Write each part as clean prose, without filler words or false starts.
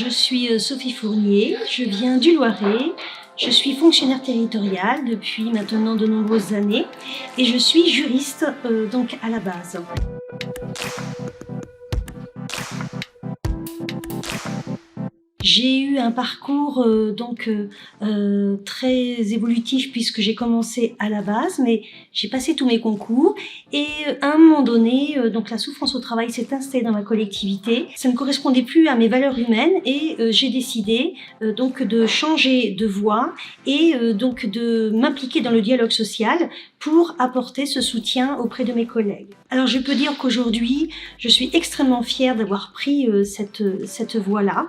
je suis Sophie Fournier, je viens du Loiret, je suis fonctionnaire territoriale depuis maintenant de nombreuses années et je suis juriste donc à la base. J'ai eu un parcours très évolutif puisque j'ai commencé à la base, mais j'ai passé tous mes concours et à un moment donné, la souffrance au travail s'est installée dans ma collectivité. Ça ne correspondait plus à mes valeurs humaines et j'ai décidé de changer de voie et de m'impliquer dans le dialogue social pour apporter ce soutien auprès de mes collègues. Alors je peux dire qu'aujourd'hui, je suis extrêmement fière d'avoir pris cette voie-là.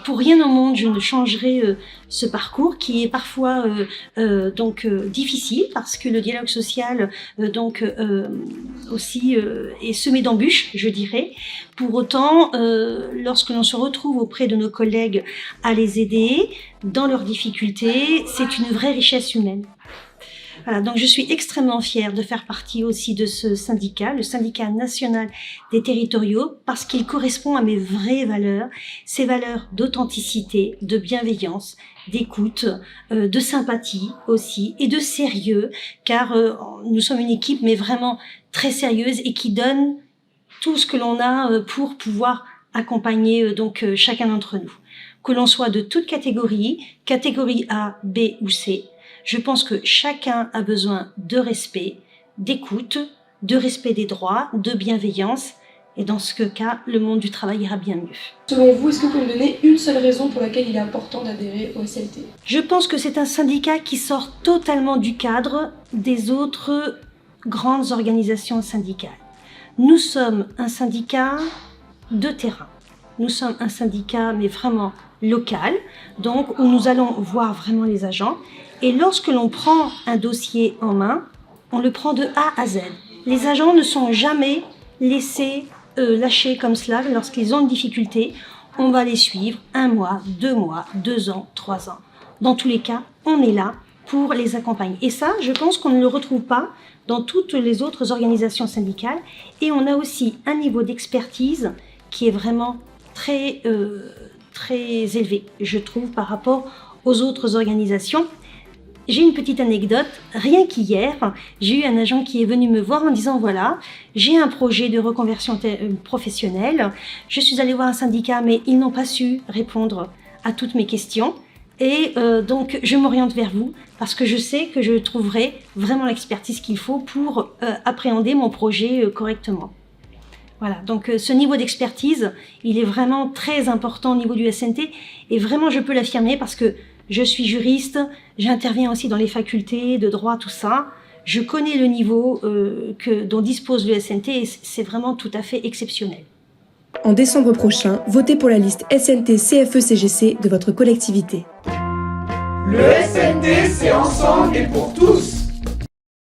Pour rien au monde, je ne changerai ce parcours qui est parfois difficile parce que le dialogue social aussi est semé d'embûches, je dirais. Pour autant, lorsque l'on se retrouve auprès de nos collègues à les aider dans leurs difficultés, c'est une vraie richesse humaine. Voilà, donc je suis extrêmement fière de faire partie aussi de ce syndicat, le syndicat national des territoriaux, parce qu'il correspond à mes vraies valeurs, ces valeurs d'authenticité, de bienveillance, d'écoute, de sympathie aussi, et de sérieux, car nous sommes une équipe mais vraiment très sérieuse et qui donne tout ce que l'on a pour pouvoir accompagner chacun d'entre nous. Que l'on soit de toute catégorie A, B ou C, je pense que chacun a besoin de respect, d'écoute, de respect des droits, de bienveillance. Et dans ce cas, le monde du travail ira bien mieux. Selon vous, est-ce que vous pouvez me donner une seule raison pour laquelle il est important d'adhérer au SNT ? Je pense que c'est un syndicat qui sort totalement du cadre des autres grandes organisations syndicales. Nous sommes un syndicat de terrain. Nous sommes un syndicat, mais vraiment local, donc où nous allons voir vraiment les agents. Et lorsque l'on prend un dossier en main, on le prend de A à Z. Les agents ne sont jamais laissés lâcher comme cela lorsqu'ils ont une difficulté. On va les suivre 1 mois, 2 mois, 2 ans, 3 ans. Dans tous les cas, on est là pour les accompagner. Et ça, je pense qu'on ne le retrouve pas dans toutes les autres organisations syndicales. Et on a aussi un niveau d'expertise qui est vraiment très élevé, je trouve, par rapport aux autres organisations. J'ai une petite anecdote, rien qu'hier, j'ai eu un agent qui est venu me voir en disant voilà, j'ai un projet de reconversion professionnelle, je suis allée voir un syndicat mais ils n'ont pas su répondre à toutes mes questions et donc je m'oriente vers vous parce que je sais que je trouverai vraiment l'expertise qu'il faut pour appréhender mon projet correctement. Voilà, donc ce niveau d'expertise, il est vraiment très important au niveau du SNT et vraiment je peux l'affirmer parce que je suis juriste, j'interviens aussi dans les facultés de droit, tout ça. Je connais le niveau dont dispose le SNT et c'est vraiment tout à fait exceptionnel. En décembre prochain, votez pour la liste SNT CFE-CGC de votre collectivité. Le SNT, c'est ensemble et pour tous.